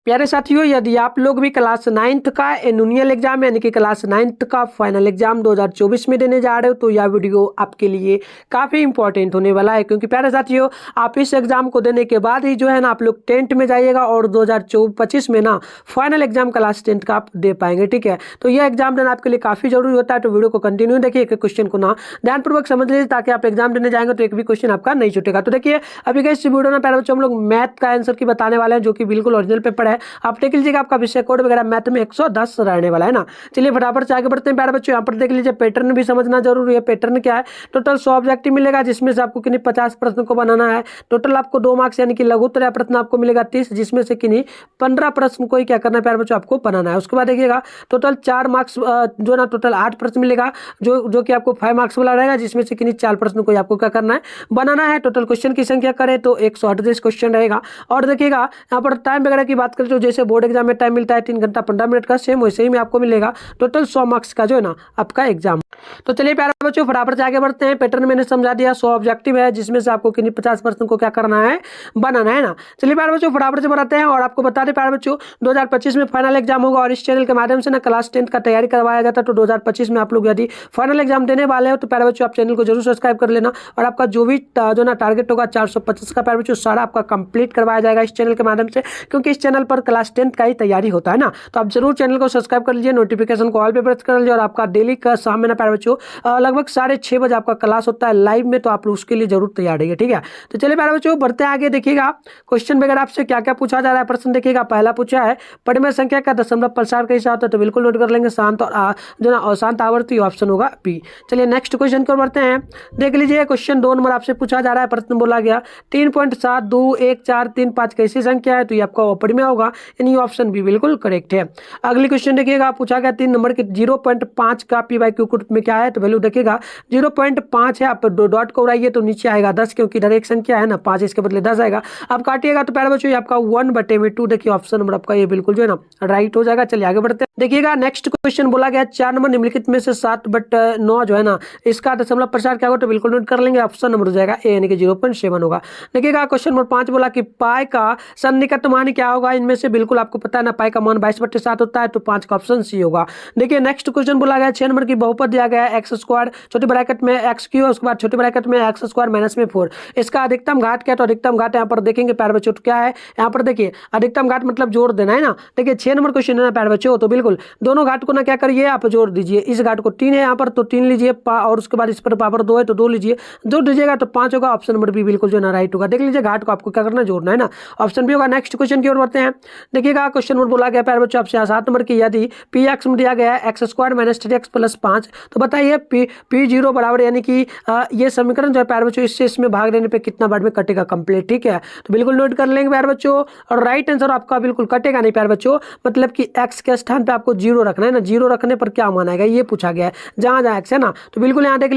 प्यारे साथियों, यदि आप लोग भी क्लास 9th का एनुअल एग्जाम यानी कि क्लास 9th का फाइनल एग्जाम 2024 में देने जा रहे हो तो यह वीडियो आपके लिए काफ़ी इंपॉर्टेंट होने वाला है। क्योंकि प्यारे साथियों, आप इस एग्जाम को देने के बाद ही जो है ना आप लोग 10th में जाइएगा और 2025 में ना फाइनल एग्जाम क्लास 10th का आप दे पाएंगे। ठीक है, तो यह एग्जाम देना आपके लिए काफ़ी जरूरी होता है। तो वीडियो को कंटिन्यू देखिए, एक क्वेश्चन को ना ध्यानपूर्वक समझ लीजिए ताकि आप एग्जाम देने जाएंगे तो एक भी क्वेश्चन आपका नहीं छूटेगा। तो देखिए, अभी इस वीडियो में प्यारे बच्चों हम लोग मैथ का आंसर की बताने वाले हैं जो कि बिल्कुल ओरिजिनल पेपर है। आप देख लीजिएगा आपका विषय कोड वगैरह मैथ में 110 रहने वाला है ना। चलिए फटाफट से आगे बढ़ते हैं प्यारे बच्चों। यहाँ पर देख लीजिए, पैटर्न भी समझना जरूरी है। पैटर्न क्या है? टोटल 100 ऑब्जेक्टिव मिलेगा जिसमें से आपको किन्हीं 50 प्रश्न को बनाना है। टोटल आपको 2 मार्क्स यानी कि लघुत्तर प्रश्न आपको मिलेगा 30, जिसमें से किन्हीं 15 प्रश्न को ही क्या करना है प्यारे बच्चों आपको बनाना है। उसके बाद देखिएगा टोटल 4 मार्क्स जो ना टोटल 8 प्रश्न मिलेगा जो कि आपको 5 मार्क्स वाला रहेगा, जिसमें से किन्हीं 4 प्रश्न को आपको क्या करना है बनाना है। टोटल क्वेश्चन की संख्या करें तो 138 क्वेश्चन रहेगा। और देखिएगा यहाँ पर टाइम वगैरह की बात करें तो जैसे बोर्ड एग्जाम में टाइम मिलता है 3 घंटा 15 मिनट का, सेम वैसे ही में आपको मिलेगा टोटल 100 मार्क्स का जो है ना आपका एग्जाम। तो चलिए प्यारे बच्चों फटाफट से आगे बढ़ते हैं। पैटर्न मैंने समझा दिया, 100 ऑब्जेक्टिव है जिसमें से आपको किन्हीं 50% को क्या करना है बनाना है ना। चलिए प्यारे बच्चों फटाफट से बढ़ाते हैं और आपको बता दें प्यारे बच्चों 2025 में फाइनल एग्जाम होगा और इस चैनल के माध्यम से ना क्लास 10th का तैयारी करवाया जाता है। तो 2025 में आप लोग यदि फाइनल एग्जाम देने वाले हो तो प्यारे बच्चों आप चैनल को जरूर सब्सक्राइब कर लेना और आपका जो भी जो ना टारगेट होगा 425 का प्यारे बच्चों सारा आपका कंप्लीट करवाया जाएगा इस चैनल के माध्यम से, क्योंकि इस चैनल पर क्लास 10th का ही तैयारी होता है ना। तो आप जरूर चैनल को सब्सक्राइब कर लीजिए, नोटिफिकेशन को ऑल पे प्रेस कर लीजिए और आपका डेली का शाम में ना प्यारे बच्चों लगभग 6:30 बजे आपका क्लास होता है लाइव में, तो आप उसके लिए जरूर तैयार रहिए। ठीक है, तो चलिए प्यारे बच्चों बढ़ते हैं आगे। देखिएगा क्वेश्चन वगैरह आपसे क्या क्या पूछा जा रहा है। प्रश्न देखिएगा, पहला पूछा है परिमेय संख्या का दशमलव प्रसार कैसा होता है, तो बिल्कुल नोट कर लेंगे शांत और जो ना अशांत आवर्ती, ऑप्शन होगा बी। चलिए नेक्स्ट क्वेश्चन को बढ़ते हैं। देख लीजिए क्वेश्चन 2 नंबर आपसे पूछा जा रहा है। प्रश्न बोला गया 3.72143 कैसी संख्या है, तो ये आपका अपरिमेय होगा, यानी ऑप्शन बी बिल्कुल करेक्ट है। अगली क्वेश्चन देखिएगा, पूछा गया 3 नंबर के 0.5 का पी बाई क्यू के रूप में क्या है, तो वैल्यू देखिएगा 0.5 है। आप डॉट को उड़ाइए तो नीचे आएगा 10, क्योंकि इधर एक संख्या है ना 5, इसके बदले 10 आएगा। आप काटिएगा तो प्यारे बच्चों ये आपका 1/2 देखिए ऑप्शन नंबर आपका ये बिल्कुल जो है ना राइट हो जाएगा। चलिए आगे बढ़ते हैं। देखिएगा नेक्स्ट क्वेश्चन बोला गया 4 नंबर निम्नलिखित में से 7/9 जो है ना इसका दशमलव प्रसार क्या होगा, तो बिल्कुल नोट कर लेंगे, ऑप्शन नंबर हो जाएगा ए यानी कि 0.7 होगा। देखिएगा क्वेश्चन नंबर 5 बोला कि पाई का सन्निकट मान क्या होगा, इनमें से बिल्कुल आपको पता है ना पाई का मान 22/7 होता है, तो 5 का ऑप्शन सी होगा। देखिए नेक्स्ट क्वेश्चन बोला गया 6 नंबर की बहुपद दिया गया है x² छोटे ब्रैकेट में x³ उसके बाद छोटे ब्रैकेट में x² माइनस में 4, इसका अधिकतम घात क्या है, तो अधिकतम घात यहाँ पर देखेंगे प्यारे बच्चों क्या है, यहाँ पर देखिए अधिकतम घात मतलब जोड़ देना है ना। देखिए 6 नंबर क्वेश्चन है ना प्यारे बच्चों, तो बिल्कुल दोनों घाट को ना क्या करिए आप जोड़ दीजिए। इस घाट को 3 है यहाँ पर तो 3 लीजिए और उसके बाद इस पर पावर 2 है तो 2 लीजिए, जोड़ दीजिएगा तो 5 होगा। ऑप्शन नंबर बी बिल्कुल जो है ना राइट होगा। देख लीजिए घाट को आपको क्या करना है जोड़ना है ना, ऑप्शन बी होगा। नेक्स्ट क्वेश्चन की ओर बढ़ते हैं। देखिएगा क्वेश्चन नंबर बोला गया प्यारे बच्चों आपसे 7 नंबर की यदि पी एक्स में दिया गया है x² माइनस 3x प्लस 5, तो बताइए पी 0 बराबर यानी कि ये समीकरण जो है प्यारे बच्चों इससे इसमें भाग देने पे कितना बार में कटेगा कंप्लीट। ठीक है, तो बिल्कुल नोट कर लेंगे प्यारे बच्चों और राइट आंसर आपका बिल्कुल कटेगा नहीं प्यारे बच्चों, मतलब कि x के स्थान पे आपको 0 रखना है ना। 0 रखने पर क्या मान आएगा ये पूछा गया है, जहां जहां x है ना, तो बिल्कुल यहाँ देख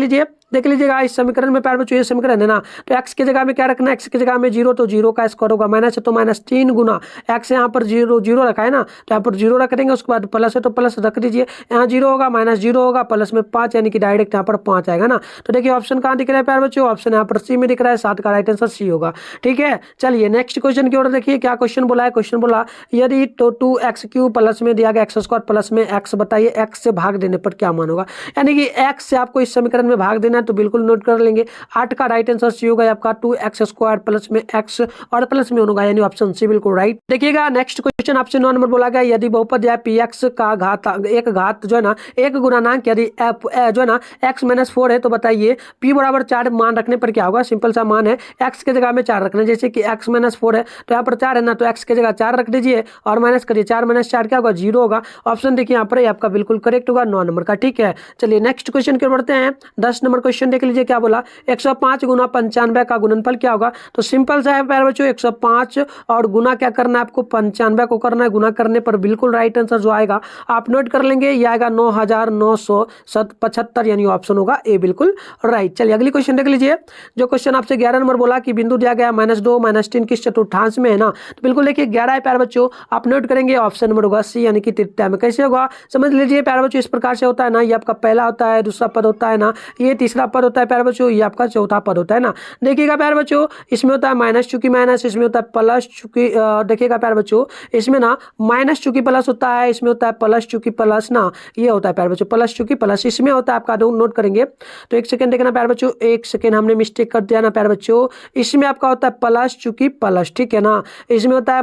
लीजिएगा इस समीकरण में प्यारे बच्चों ये समीकरण है ना, तो x की जगह में क्या रखना है, x की जगह में 0, तो 0 का स्क्वायर होगा, माइनस है तो -3 गुना x यहाँ पर 0 रखा है ना, तो यहाँ पर 0 रख देंगे, उसके बाद प्लस है तो प्लस रख दीजिए, यहाँ 0 होगा -0 होगा प्लस में 5 यानी कि डायरेक्ट यहाँ पर 5 आएगा ना। तो देखिए ऑप्शन कहाँ दिख रहा है प्यारे बच्चों, ऑप्शन यहाँ पर सी में दिख रहा है, 7 का राइट आंसर सी होगा। ठीक है, चलिए नेक्स्ट क्वेश्चन की ओर देखिए क्या क्वेश्चन बोला है। क्वेश्चन बोला यदि तो 2x³ प्लस में दिया गया x² प्लस में x, बताइए x से भाग देने पर क्या मान होगा, यानी कि x से आपको इस समीकरण में भाग देना है, तो बिल्कुल नोट कर लेंगे 8 का राइट आंसर सी होगा आपका 2x² प्लस में x और प्लस में होगा, यानी ऑप्शन सी बिल्कुल राइट। देखिएगा नेक्स्ट क्वेश्चन आपसे 9 नंबर बोला गया यदि बहुपद या px का घात जो है ना एक गुणांक यदि जो है ना x-4 है, तो बताइए p बराबर 4 मान रखने पर क्या होगा। सिंपल सा मान है, x के जगह में 4 रखना है, जैसे कि x-4 है तो यहाँ पर 4 है ना, तो x के जगह 4 रख दीजिए और माइनस करिए, 4 - 4 क्या होगा 0 होगा। ऑप्शन देखिए यहाँ पर आपका बिल्कुल करेक्ट होगा 9 नंबर का। ठीक है, चलिए नेक्स्ट क्वेश्चन की ओर बढ़ते हैं। 10 नंबर क्वेश्चन देख लीजिए क्या बोला 105 गुना 95 का गुणनफल क्या होगा, तो सिंपल सा है प्यारे बच्चों 105 और गुना क्या करना है आपको 95 को करना है, गुना करने पर बिल्कुल राइट आंसर जो आएगा आप नोट कर लेंगे, ये आएगा 9975 यानी ऑप्शन होगा ए बिल्कुल राइट। चलिए अगली क्वेश्चन देख लीजिए। जो क्वेश्चन आपसे 11 नंबर बोला कि बिंदु दिया गया -2 -3 किस चतुर्थांश में है ना, तो बिल्कुल देखिए 11 है प्यारे बच्चों, आप नोट करेंगे ऑप्शन नंबर होगा सी यानी कि तृतीय में। कैसे होगा समझ लीजिए प्यारे बच्चों, इस प्रकार से होता है ना, ये आपका पहला होता है, दूसरा पद होता है ना, ये तीसरा तीसरा पद होता है प्यारे बच्चों ये आपका चौथा पद होता है ना। देखिएगा प्यारे बच्चों इसमें होता है माइनस चूंकि माइनस, इसमें होता है प्लस चूंकि देखिएगा प्यारे बच्चों इसमें ना माइनस चूंकि प्लस होता है, इसमें होता है प्लस चूंकि प्लस ना, ये होता है प्यारे बच्चों प्लस चूंकि प्लस, इसमें होता है आपका नोट करेंगे तो एक सेकंड देखना प्यारे बच्चों, एक सेकंड हमने मिस्टेक कर दिया ना प्यारे बच्चों, इसमें आपका होता है प्लस चूंकि प्लस, ठीक है ना। इसमें होता है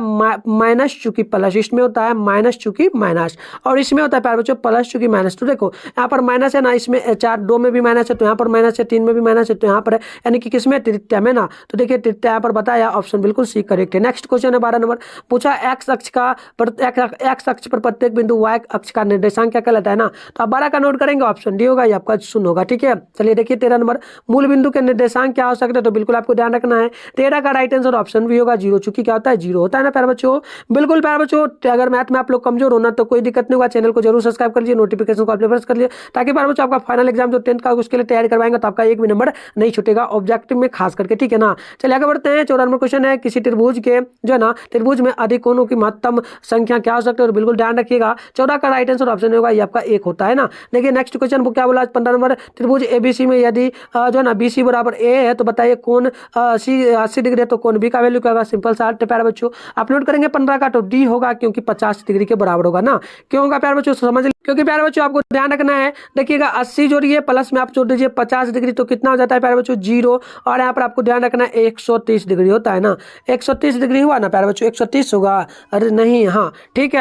माइनस चूंकि प्लस, इसमें होता है माइनस चूंकि माइनस, और इसमें होता है प्यारे बच्चों प्लस चूंकि माइनस। तो देखो यहाँ पर माइनस है ना, इसमें 4 2 में भी माइनस है तो यहाँ पर माइनस है, 3 में भी माइनस है तो यहाँ पर है, यानी कि किसमें तृतीय में ना। तो देखिए तृतीय यहाँ पर बताया, ऑप्शन बिल्कुल सी करेक्ट है। नेक्स्ट क्वेश्चन है 12 नंबर, पूछा एक्स अक्ष पर प्रत्येक बिंदु वाई अक्ष का निर्देशांक क्या कहलाता है ना। तो आप 12 का नोट करेंगे, ऑप्शन डी होगा, ये आपका सुन होगा, ठीक है। चलिए देखिए 13 नंबर, मूल बिंदु के निर्देशांक क्या हो सकते हैं, तो बिल्कुल आपको ध्यान रखना है 13 का राइट आंसर ऑप्शन भी होगा 0, चूंकि क्या होता है 0 होता है ना प्यारे बच्चों। बिल्कुल प्यारे बच्चों, अगर मैथ में आप लोग कमजोर होना तो कोई दिक्कत नहीं होगा, चैनल को जरूर सब्सक्राइब कर लीजिए, नोटिफिकेशन को आप प्रेस कर लीजिए, ताकि प्यारे बच्चों आपका फाइनल एग्जाम जो 10th का उसके लिए तैयारी करवाएंगे तो आपका एक भी नंबर नहीं छूटेगा ऑब्जेक्टिव में खास करके, ठीक है ना। चलिए आगे बढ़ते हैं। 14 नंबर क्वेश्चन है, किसी त्रिभुज के जो है ना त्रिभुज में अधिक कोणों की महत्तम संख्या क्या हो सकती है, और बिल्कुल ध्यान रखिएगा 14 का राइट आंसर ऑप्शन होगा, ये आपका 1 होता है ना। देखिए नेक्स्ट क्वेश्चन वो क्या बोला 15 नंबर, त्रिभुज एबीसी में यदि जो है ना बीसी बराबर ए है तो बताइए कोण सी 80 डिग्री है तो कोण बी का वैल्यू क्या होगा। सिंपल सा प्यारे बच्चों आप नोट करेंगे 15 का तो डी होगा, क्योंकि 50 डिग्री के बराबर होगा ना। क्यों होगा प्यारे बच्चों समझ, क्योंकि प्यारे बच्चों आपको ध्यान रखना है, देखिएगा 80 जोड़िए प्लस में आप जोड़ दीजिए 50 डिग्री तो कितना हो जाता है प्यारे बच्चों 0, और यहाँ पर आपको ध्यान रखना है 130 डिग्री होता है ना। 130 डिग्री हुआ ना प्यारे बच्चों, 130 होगा, अरे नहीं, हाँ ठीक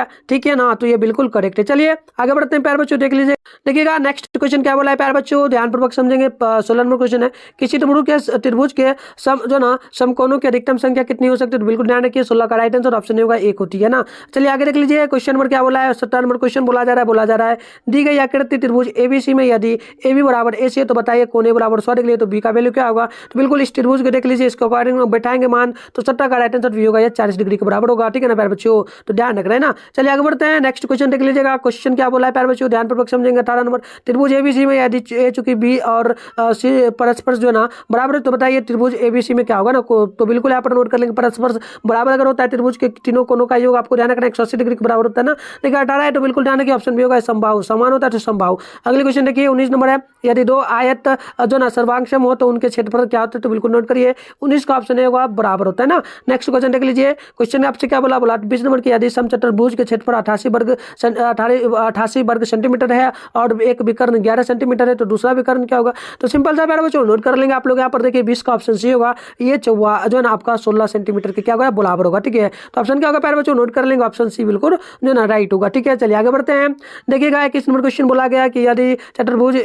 है ना, तो ये बिल्कुल करेक्ट है। चलिए आगे बढ़ते हैं प्यारे बच्चों, देख लीजिए। देखिएगा नेक्स्ट क्वेश्चन क्या बोला है प्यारे बच्चों, ध्यानपूर्वक समझेंगे। 16 नंबर क्वेश्चन है, किसी त्रिभुज के सम जो ना समकोणों की अधिकतम संख्या कितनी हो सकती है, तो बिल्कुल ध्यान रखिए 16 का राइट आंसर ऑप्शन होगा 1 होती है ना। चलिए आगे देख लीजिए क्वेश्चन नंबर क्या बोला है। 17 नंबर क्वेश्चन बोला जा रहा है दी गई आकृति त्रिभुज एबीसी में यदि ए बी बराबर ए सी है तो बताइए कोण ए बराबर 100 डिग्री है तो बी का वैल्यू क्या होगा। तो बिल्कुल इस त्रिभुज को देख लीजिए, इसको अकॉर्डिंग बैठाएंगे मान तो 17 का राइट आंसर भी होगा, ये 40 डिग्री के बराबर होगा, ठीक है ना प्यारे बच्चों, तो ध्यान रख रहे हैं ना। चलिए आगे बढ़ते हैं, नेक्स्ट क्वेश्चन देख लीजिएगा। क्वेश्चन क्या बोला है प्यारे बच्चों, ध्यानपूर्वक समझेंगे। 18 नंबर, त्रिभुज एबीसी में यदि ए चूंकि बी और सी परस्पर जो है ना बराबर है तो बताइए त्रिभुज एबीसी में क्या होगा ना। तो बिल्कुल यहाँ पर नोट कर लेंगे, परस्पर बराबर अगर होता है त्रिभुज के तीनों कोणों का योग आपको ध्यान रखना 180 डिग्री के बराबर होता है ना। देखिए 18 है तो बिल्कुल ध्यान रखिए ऑप्शन भी होगा संभाव, समान होता है तो संभाव। अगले क्वेश्चन देखिए 19 नंबर है, यदि दो आयत जो ना सर्वांगसम हो तो उनके क्षेत्रफल क्या होता है, तो बिल्कुल नोट करिए 19 का ऑप्शन होगा बराबर होता है ना। नेक्स्ट क्वेश्चन देख लीजिए, क्वेश्चन आपसे क्या बोला 20 नंबर की, यदि समचतुर्भुज के क्षेत्रफल 88 वर्ग सेंटीमीटर है और एक विकर्ण 11 सेंटीमीटर है तो दूसरा विकर्ण क्या होगा। तो सिंपल सा प्यारे बच्चों नोट कर लेंगे आप लोग, यहाँ पर देखिए 20 का ऑप्शन सी होगा, ये जो है ना आपका 16 सेंटीमीटर के क्या होगा बराबर होगा, ठीक है। तो ऑप्शन क्या होगा प्यारे बच्चों नोट कर लेंगे, ऑप्शन सी बिल्कुल जो ना राइट होगा, ठीक है। चलिए आगे बढ़ते हैं। देखिएगा 21 नंबर क्वेश्चन बोला गया कि यदि चतुर्भुज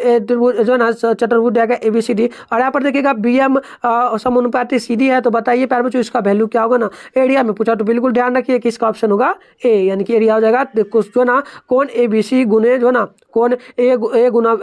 जो ना चतुर्भुज दिया ABCD और यहाँ पर देखिएगा BM समानुपाती CD है तो बताइए प्यारे बच्चों इसका वैल्यू क्या होगा ना। एरिया में पूछा तो बिल्कुल ध्यान रखिए कि इसका ऑप्शन होगा ए, यानी कि एरिया हो जाएगा जो ना कौन ABC गुने जो ना कौन ए गुना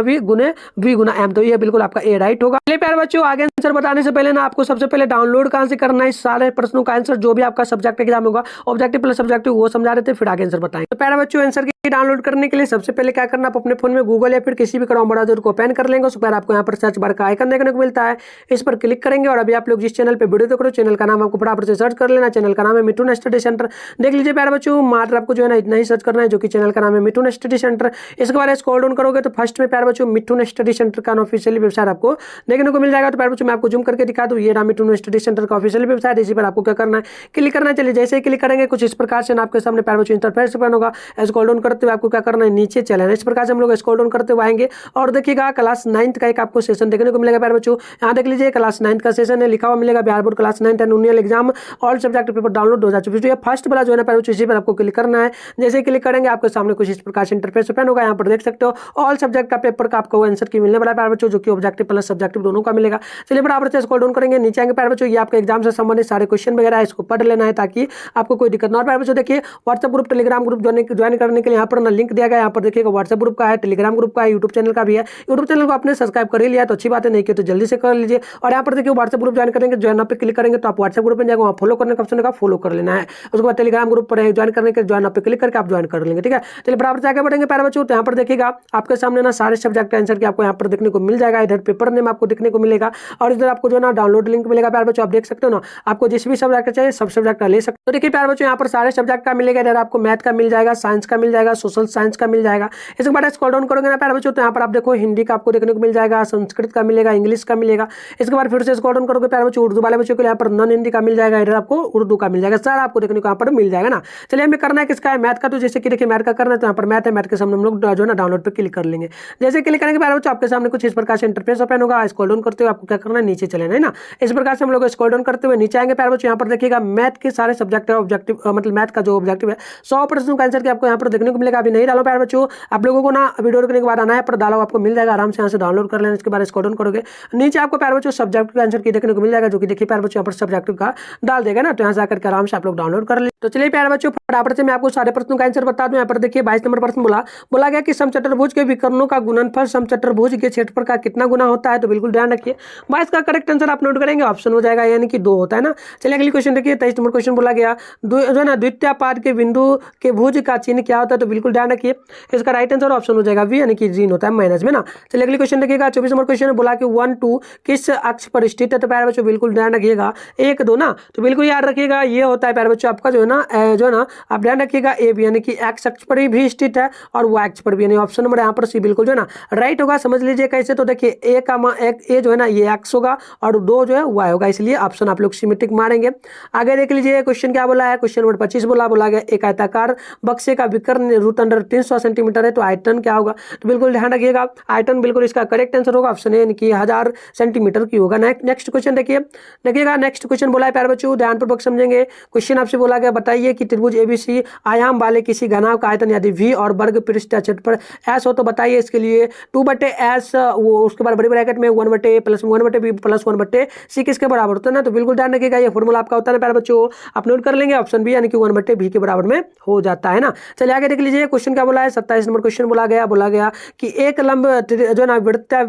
बी गुने बी गुना एम, तो ये बिल्कुल आपका ए राइट होगा। चलिए प्यारे बच्चों आगे आंसर बताने से पहले ना आपको सबसे पहले डाउनलोड कहाँ से करना है सारे प्रश्नों का आंसर, जो भी आपका सब्जेक्ट एग्जाम होगा ऑब्जेक्टिव प्लस सब्जेक्टिव वो समझा रहे थे, फिर आगे आंसर बताएंगे। तो प्यारे बच्चों आंसर की डाउनलोड करने के लिए सबसे पहले क्या करना, आप अपने फोन में गूगल या फिर किसी भी क्रोम ब्राउज़र को ओपन कर लेंगे, उसके बाद आपको यहाँ पर सर्च बार का आइकन देखने को मिलता है, इस पर क्लिक करेंगे और अभी आप लोग जिस चैनल पे वीडियो देख रहे हो चैनल का नाम आपको फटाफट से सर्च कर लेना। चैनल का नाम है मिथुन स्टडी सेंटर। देख लीजिए प्यारे बच्चों मात्र आपको जो है ना इतना ही सर्च करना है, जो कि चैनल का नाम है मिथुन स्टडी सेंटर। इसके बाद स्क्रॉल डाउन करोगे तो फर्स्ट में प्यारे बच्चों मिथुन स्टडी सेंटर का ऑफिशियल वेबसाइट आपको देखने को मिल जाएगा। तो प्यारे बच्चों मैं आपको जूम करके दिखा दूं, ये रहा मिथुन स्टडी सेंटर का ऑफिशियल वेबसाइट, इसी पर आपको क्या करना है क्लिक करना है। चलिए जैसे ही क्लिक करेंगे कुछ इस प्रकार से आपके सामने प्यारे बच्चों इंटरफेस ओपन होगा। स्क्रॉल डाउन करते हुए आपको क्या करना है नीचे चलना है, इस प्रकार से हम लोग स्क्रॉल डाउन करते हुए आएंगे और देखिएगा क्लास 9th का एक आपको सेशन देखने को मिलेगा प्यारे बच्चों। यहाँ देख लीजिए क्लास 9th का सेशन है, लिखा हुआ मिलेगा Bihar board class 9th annual exam all subject paper download 2024। ये फर्स्ट वाला जो है ना प्यारे बच्चों इसी पर आपको क्लिक करना है। जैसे ही क्लिक करेंगे आपके सामने कुछ इस प्रकार से इंटरफेस ओपन होगा। यहाँ पर देख सकते हो ऑल सब्जेक्ट का पेपर का आपको आंसर की मिलने वाला है प्यारे बच्चों, जो कि ऑब्जेक्टिव प्लस सब्जेक्टिव दोनों का मिलेगा। चलिए बराबर से स्क्रॉल डाउन करेंगे नीचे आएंगे प्यारे बच्चों, ये आपके एग्जाम से संबंधित सारे क्वेश्चन वगैरह है, इसको पढ़ लेना है ताकि आपको कोई दिक्कत ना हो। प्यारे बच्चों देखिए WhatsApp group Telegram group join करने के लिए यहाँ पर ना लिंक दिया गया है, यहाँ पर देखिएगा व्हाट्सएप ग्रुप का है, टेलीग्राम ग्रुप का है, यूट्यूब चैनल का भी है। यूट्यूब चैनल को आपने सब्सक्राइब कर ही लिया तो अच्छी बात है, नहीं कि तो जल्दी से कर लीजिए। और यहाँ पर देखिए व्हाट्सएप ग्रुप ज्वाइन करेंगे, ज्वाइन पे क्लिक करेंगे तो आप व्हाट्सएप ग्रुप में जाएंगे, वहाँ फॉलो करने का ऑप्शन होगा, फॉलो कर लेना है। उसके बाद टेलीग्राम ग्रुप पर ज्वाइन करने के ज्वाइन पे क्लिक करके आप ज्वाइन कर लेंगे, ठीक है। चलिए बराबर से आगे बढ़ेंगे प्यारे बच्चों। तो यहाँ पर देखिएगा आपके सामने ना सारे सब्जेक्ट आंसर की आपको यहाँ पर देखने को मिल जाएगा, इधर पेपर नेम आपको देखने को मिलेगा और इधर आपको जो ना डाउनलोड लिंक मिलेगा प्यारे बच्चों। आप देख सकते हो ना आपको जिस भी सब्जेक्ट चाहिए सब सब्जेक्ट ले सकते हो। देखिए प्यारे बच्चों यहाँ पर सारे सब्जेक्ट का मिलेगा, इधर आपको मैथ का मिल जाएगा, साइंस का मिल जाएगा, जाएगा, सोशल साइंस का मिल जाएगा। इसके बाद स्क्रॉल डाउन करोगे ना प्यारे बच्चों तो यहाँ पर आप देखो हिंदी का आपको देखने को मिल जाएगा, संस्कृत का मिलेगा, इंग्लिश का मिलेगा। इसके बाद फिर से स्क्रॉल डाउन करोगे प्यारे बच्चों उर्दू वाले बच्चों के लिए यहाँ पर नॉन हिंदी का मिल जाएगा, इधर आपको उर्दू का मिल जाएगा, सारा आपको देखने को यहाँ पर मिल जाएगा ना। चलिए हमें करना है किसका है, मैथ का। तो जैसे कि देखिए मैथ का करना है तो यहाँ पर मैथ है, मैथ के सामने हम लोग जो है ना डाउनलोड पर क्लिक कर लेंगे। जैसे क्लिक करेंगे प्यारे बच्चों आपके सामने कुछ इस प्रकार से इंटरफेस ओपन होगा। स्क्रॉल डाउन करते हुए आपको क्या करना है, नीचे चलेना है ना। इस प्रकार से हम लोग स्क्रॉल डाउन करते हुए नीचे आएंगे प्यारे बच्चों। यहाँ पर देखिएगा मैथ के सारे सब्जेक्ट ऑब्जेक्टिव मतलब मैथ का जो ऑब्जेक्टिव है 100 प्रश्नों का आंसर आपको यहाँ पर देखने को मिलेगा। अभी नहीं डालो प्यारे बच्चों, आप लोगों को ना वीडियो देखने के बाद आना है, पर डालो आपको मिल जाएगा, आराम से यहाँ से डाउनलोड कर लेना। इसके बाद स्क्रॉल डाउन करोगे नीचे आपको प्यारे बच्चों सब्जेक्ट का आंसर की देखने को मिल जाएगा, जो कि देखिए प्यारे बच्चों यहाँ पर सब्जेक्ट का डाल देगा ना, तो यहाँ से आकर के आराम से आप लोग डाउनलोड कर ले। तो चलिए प्यारे बच्चों फटाफट से मैं आपको सारे प्रश्नों का आंसर बता दूं। यहाँ पर देखिए 22 नंबर प्रश्न बोला गया कि समचतुर्भुज के विकर्णों का गुणनफल समचतुर्भुज के क्षेत्रफल का कितना गुना होता है। तो बिल्कुल ध्यान रखिए 22 का करेक्ट आंसर आप नोट करेंगे, ऑप्शन हो जाएगा यानी कि 2 होता है ना। चलिए अगली क्वेश्चन देखिए 23 नंबर क्वेश्चन बोला गया जो है ना द्वितीय पाद के बिंदु के भुज का चिन्ह क्या होता है। तो बिल्कुल ध्यान रखिए इसका राइट आंसर ऑप्शन हो जाएगा वी यानी कि ऋण होता है माइनस में ना। चलिए अगली क्वेश्चन देखिएगा 24 नंबर क्वेश्चन बोला कि 1 2 किस अक्ष पर स्थित है। तो प्यारे बच्चों बिल्कुल ध्यान रखिएगा 1 2 ना, तो बिल्कुल याद रखिएगा ये होता है प्यारे बच्चों आपका जो है ना आप ध्यान रखिएगा ए बी यानी कि एक्स अक्ष पर भी स्थित है और वाई अक्ष पर भी, यानी ऑप्शन नंबर यहाँ पर सी बिल्कुल जो है ना राइट होगा। समझ लीजिए कैसे, तो देखिए ए का ए जो है ना ये एक्स होगा और 2 जो है वाई होगा, इसलिए ऑप्शन आप लोग सिमेट्रिक मारेंगे। आगे देख लीजिए क्वेश्चन क्या बोला है, क्वेश्चन नंबर 25 बोला गया एक आयताकार बक्से का विकर्ण रूट अंडर 300 सेंटीमीटर है, तो आयतन क्या होगा। तो बिल्कुल ध्यान रखिएगा आयतन बिल्कुल इसका करेक्ट आंसर होगा ऑप्शन ए यानी कि 1000 सेंटीमीटर की होगा। नेक्स्ट क्वेश्चन देखिएगा नेक्स्ट क्वेश्चन बोला है प्यारे बच्चों ध्यानपूर्वक समझेंगे। क्वेश्चन आपसे बोला गया बताइए कि त्रिभुज एबीसी आयाम वाले किसी घनाभ का आयतन यदि v और वर्ग पृष्ठ क्षेत्रफल s हो तो बताइए। इसके लिए 2/s वो उसके बाद बड़ी ब्रैकेट में 1/a plus 1/b plus 1/c किसके बराबर होता है ना। तो बिल्कुल ध्यान रखिएगा ये फॉर्मूला आपका होता है ना प्यारे बच्चों, आप नोट कर लेंगे ऑप्शन बी यानी कि 1/b के बराबर में हो जाता है ना। चलिए आगे देख लीजिए क्वेश्चन क्या बोला है 27 नंबर क्वेश्चन बोला गया कि एक लंब जो ना वृत्तीय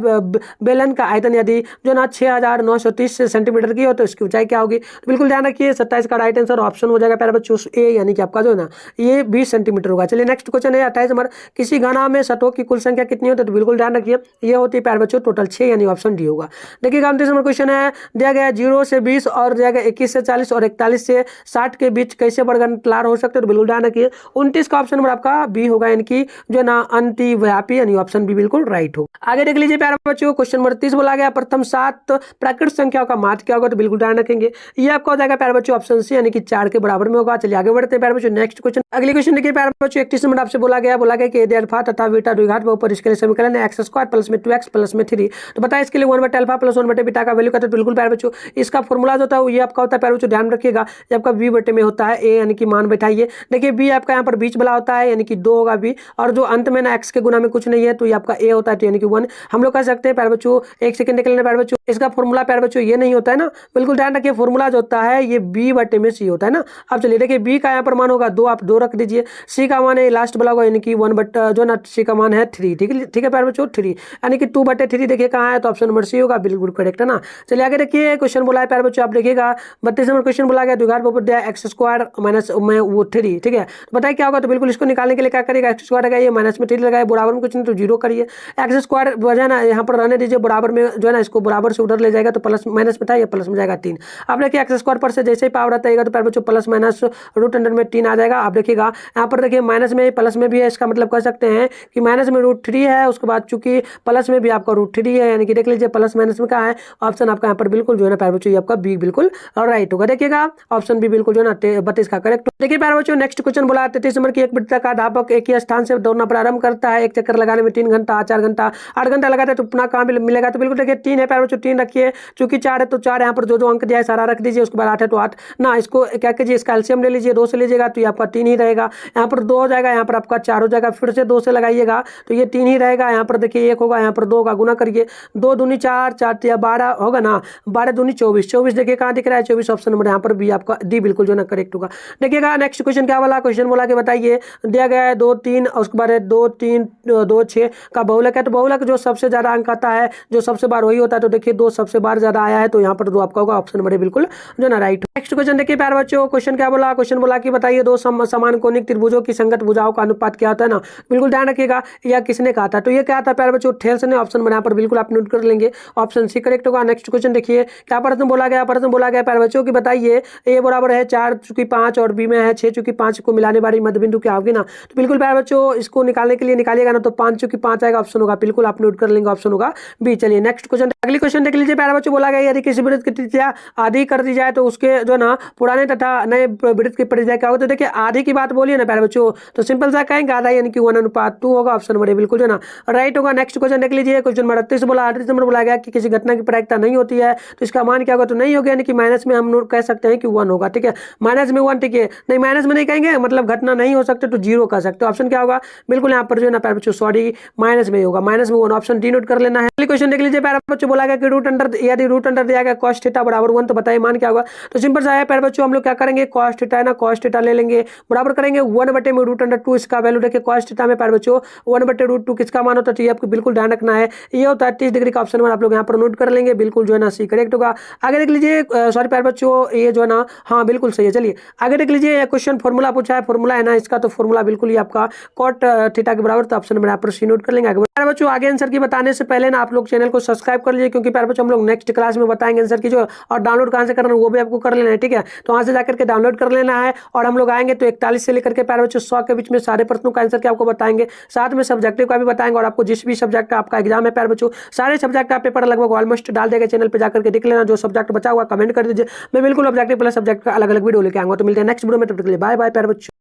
बेलन का आयतन यदि जो ना 6930 सेंटीमीटर की हो तो इसकी ऊंचाई क्या होगी। तो बिल्कुल ध्यान रखिए 27 का राइट आंसर ऑप्शन हो जाएगा प्यारे बच्चों ए यानी कि आपका जो है ना ये 20 सेंटीमीटर होगा। चलिए नेक्स्ट क्वेश्चन है 28 नंबर किसी घना में सतहों की कुल संख्या कितनी होती है। तो बिल्कुल ध्यान रखिए ये होती है प्यारे बच्चों टोटल 6 यानी ऑप्शन डी होगा। देखिएगा 29 नंबर क्वेश्चन है दिया गया 0 से 20 और दिया गया 21 से 40 और 41 से 60 के बीच कैसे वर्गमूल हो सकते हैं। तो बिल्कुल ध्यान रखिए 29 का ऑप्शन नंबर आपका बी होगा यानी कि जो ना अंतिव्यापी यानी ऑप्शन बी बिल्कुल राइट होगा। आगे देख लीजिए प्यारे बच्चों क्वेश्चन नंबर 30 बोला गया प्रथम 7 प्राकृत संख्याओं का माध्य क्या होगा। तो बिल्कुल ध्यान रखेंगे ये आपका हो जाएगा प्यारे बच्चों ऑप्शन सी यानी कि 4 के बराबर में होगा। चलिए आगे बढ़ते हैं प्यारे बच्चों नेक्स्ट क्वेश्चन। अगले क्वेश्चन देखिए प्यारे बच्चों 31 नंबर आपसे बोला गया कि यदि अल्फा तथा बीटा द्विघात बहुपद इसके लिए समीकरण है x² प्लस में 2x प्लस में 3। तो बताइए इसके लिए 1/अल्फा प्लस 1/बीटा का वैल्यू कहते हैं। बिल्कुल प्यारे बच्चों इसका फॉर्मूला जो होता है ये आपका होता है प्यारे बच्चों ध्यान रखिएगा ये आपका b बटे में होता है a यानी कि मान बैठाइए। देखिए b आपका यहाँ पर बीच वाला होता है यानी कि 2 होगा b और जो अंत में ना x के गुना में कुछ नहीं है तो ये आपका a होता है तो यानी कि 1 हम लोग कह सकते हैं प्यारे बच्चों। एक सेकंड निकल लेना प्यारे बच्चों इसका फॉर्मूला प्यारे बच्चों ये नहीं होता है ना, बिल्कुल ध्यान रखिए फॉर्मूला जो होता है ये b बटे में c होता है ना। अब चलिए देखिए b का यहाँ पर मान होगा 2 आप 2 रख दीजिए, c का मान है लास्ट वाला होगा यानी कि 1 जो ना c का मान है 3 ठीक है प्यारे बच्चों 3 यानी कि 2/3 देखिए कहाँ है तो ऑप्शन नंबर सी होगा बिल्कुल करेक्ट है ना। चलिए आगे देखिए क्वेश्चन बोला है प्यारे बच्चों आप देखिएगा 32 नंबर क्वेश्चन बोला गया द्विघात बहुपद x² माइनस में वो 3 ठीक है। तो बताइए क्या होगा। तो बिल्कुल इसको निकालने के लिए क्या करिएगा x² लगाइए माइनस में 3 लगाइए बराबर में कुछ नहीं तो 0 करिए x² वजह ना यहाँ पर रहने दीजिए बराबर में जो है ना इसको बराबर से उधर ले जाएगा तो प्लस माइनस में था ये प्लस में जाएगा 3। अब देखिए x² पर से जैसे ही पावर आता है तो प्यारे बच्चों प्लस माइनस रूट अंडर में 3 आ जाएगा। आप देखिएगा यहाँ पर देखिए माइनस में प्लस में भी है इसका मतलब कह सकते हैं कि माइनस में √3 है उसके बाद चूंकि प्लस में भी आपका √3 है यानी कि देख लीजिए प्लस माइनस में क्या है ऑप्शन आपका यहाँ पर बिल्कुल जो है ना प्यारे बच्चों ये आपका बी बिल्कुल राइट होगा। देखिएगा ऑप्शन बी बिल्कुल जो है ना 32 का करेक्ट। देखिए प्यारे बच्चों नेक्स्ट क्वेश्चन बोला 33 नंबर की एक वृत्ताकार एक ही स्थान से दौड़ना प्रारंभ करता है, एक चक्कर लगाने में 3 घंटा 4 घंटा 8 घंटा लगाता है तो पुनः कहाँ मिलेगा। तो बिल्कुल देखिए 3 है प्यारे बच्चों 3 रखिए, चूंकि 4 है तो 4 यहाँ पर जो अंक दिया है सारा रख दीजिए, उसके बाद 8 है तो 8 ना इसको क्या कीजिए इसका एलसीएम ले लीजिए 2 से लीजिएगा तो ये आपका 3 ही रहेगा, यहाँ पर 2 हो जाएगा यहाँ पर आपका 4 हो जाएगा, फिर से 2 से लगाइएगा तो ये 3 ही रहेगा, यहाँ पर देखिए 1 होगा यहाँ पर 2 होगा, गुना करिए 2 दूनी 4 4 या 12 होगा ना 12 दूनी 24 24 देखिए कहाँ दिख रहा है 24 ऑप्शन नंबर यहाँ पर भी आपका डी बिल्कुल जो ना करेक्ट होगा। देखिएगा नेक्स्ट क्वेश्चन क्या वाला क्वेश्चन बोला कि बताइए दिया गया है 2 3 और उसके बाद 2 3 2 6 का बहुलक है। तो बहुलक जो सबसे ज्यादा अंक आता है जो सबसे बार वही होता है, तो देखिए 2 सबसे बार ज्यादा आया है तो यहाँ पर 2 आपका होगा ऑप्शन नंबर बिल्कुल जो ना राइट। नेक्स्ट क्वेश्चन देखिए प्यारे बच्चों क्वेश्चन क्या बोला, क्वेश्चन बोला कि बताइए बताइए दो समान कोणिक त्रिभुजों की संगत भुजाओं का अनुपात क्या होता है ना, बिल्कुल ध्यान रखिएगा। यह किसने कहा था, तो ये क्या था प्यारे बच्चों, थेल्स ने। ऑप्शन बना पर बिल्कुल आप नोट कर लेंगे, ऑप्शन सी करेक्ट होगा। नेक्स्ट क्वेश्चन देखिए, क्या प्रश्न बोला गया, प्रश्न बोला गया प्यारे बच्चों की बताइए ए बराबर है 4/5 और बी में है 6/5 को मिलाने वाली मध्य बिंदु क्या होगी ना, तो बिल्कुल प्यारे बच्चों इसको निकालने के लिए निकालिएगा ना तो 5/5 आएगा, ऑप्शन होगा बिल्कुल आप नोट कर लेंगे, ऑप्शन होगा बी। चलिए नेक्स्ट क्वेश्चन, अगली क्वेश्चन देख लीजिए प्यारे बच्चों। बोला गया यदि किसी वृत्त की त्रिज्या आधी कर दी जाए तो उसके जो ना पुराने तथा नए वृत्त की परिधि क्या होगा, तो देखिए आधी की बात बोलिए ना प्यारे बच्चों, तो सिंपल सा कहेंगे आधा यानी कि 1/2 होगा, ऑप्शन नंबर बिल्कुल जो ना राइट होगा। नेक्स्ट क्वेश्चन देख लीजिए, क्वेश्चन नंबर 38 बोला 38 नंबर बोला गया कि किसी घटना की प्रायिकता नहीं होती है तो इसका मान क्या होगा, तो नहीं होगा यानी कि माइनस में हम नोट कह सकते हैं कि 1 होगा, ठीक है, माइनस में 1, ठीक है, नहीं माइनस में नहीं कहेंगे, मतलब घटना नहीं हो सकते तो 0 कह सकते हो, ऑप्शन क्या होगा बिल्कुल यहाँ पर जो है ना प्यारे बच्चों सॉरी माइनस में होगा, माइनस में 1, ऑप्शन डी नोट कर लेना है। अगली क्वेश्चन देख लीजिए प्यारे बच्चों, बोला गया कि रूट अंडर, यदि रूट अंडर दिया गया cos थीटा बराबर 1 तो बताइए मान क्या होगा, तो सिंपल सा है प्यारे बच्चों, हम लोग क्या करेंगे cos थीटा है ना, cos थीटा ले लेंगे बराबर करेंगे 1/√2, इसका वैल्यू देखिए cos थीटा में प्यारे बच्चों 1/√2 किसका मान होता है, तो ये आपको बिल्कुल ध्यान रखना है, ये होता है 30 डिग्री का, ऑप्शन नंबर आप लोग यहाँ पर नोट कर लेंगे, बिल्कुल जो है ना सी करेक्ट होगा। आगे देख लीजिए, सॉरी प्यारे बच्चों ये जो है ना हाँ बिल्कुल सही है। चलिए आगे देख लीजिए, क्वेश्चन फॉर्मूला पूछा है, फॉर्मूला है ना इसका, तो फॉर्मूला बिल्कुल ही आपका cot थीटा के बराबर, तो ऑप्शन नंबर यहाँ पर सी नोट कर लेंगे। आगे प्यारे बच्चों आगे आंसर की बताने से पहले ना आप लोग चैनल को सब्सक्राइब कर लीजिए, क्योंकि प्यारे बच्चों हम लोग नेक्स्ट क्लास में बताएंगे आंसर की जो, और डाउनलोड कहाँ से करना है वो भी आपको कर लेना है, ठीक है, तो वहां से जाकर के डाउनलोड कर लेना है। और हम लोग आएंगे तो 41 से लेकर के प्यारे बच्चों 100 के बीच में सारे प्रश्नों का आंसर क्या आपको बताएंगे, साथ में सब्जेक्टिव का भी बताएंगे, और आपको जिस भी सब्जेक्ट का आपका एग्जाम है प्यारे बच्चों सारे सब्जेक्ट का पेपर लगभग ऑलमोस्ट डाल देगा, चैनल पर जाकर के देख लेना, जो सब्जेक्ट बचा हुआ कमेंट कर दीजिए, मैं बिल्कुल ऑब्जेक्टिव प्लस सब्जेक्ट का अलग अलग वीडियो लेके आऊंगा। तो मिलते हैं नेक्स्ट वीडियो में, तब तक के लिए बाय बाय प्यारे बच्चों।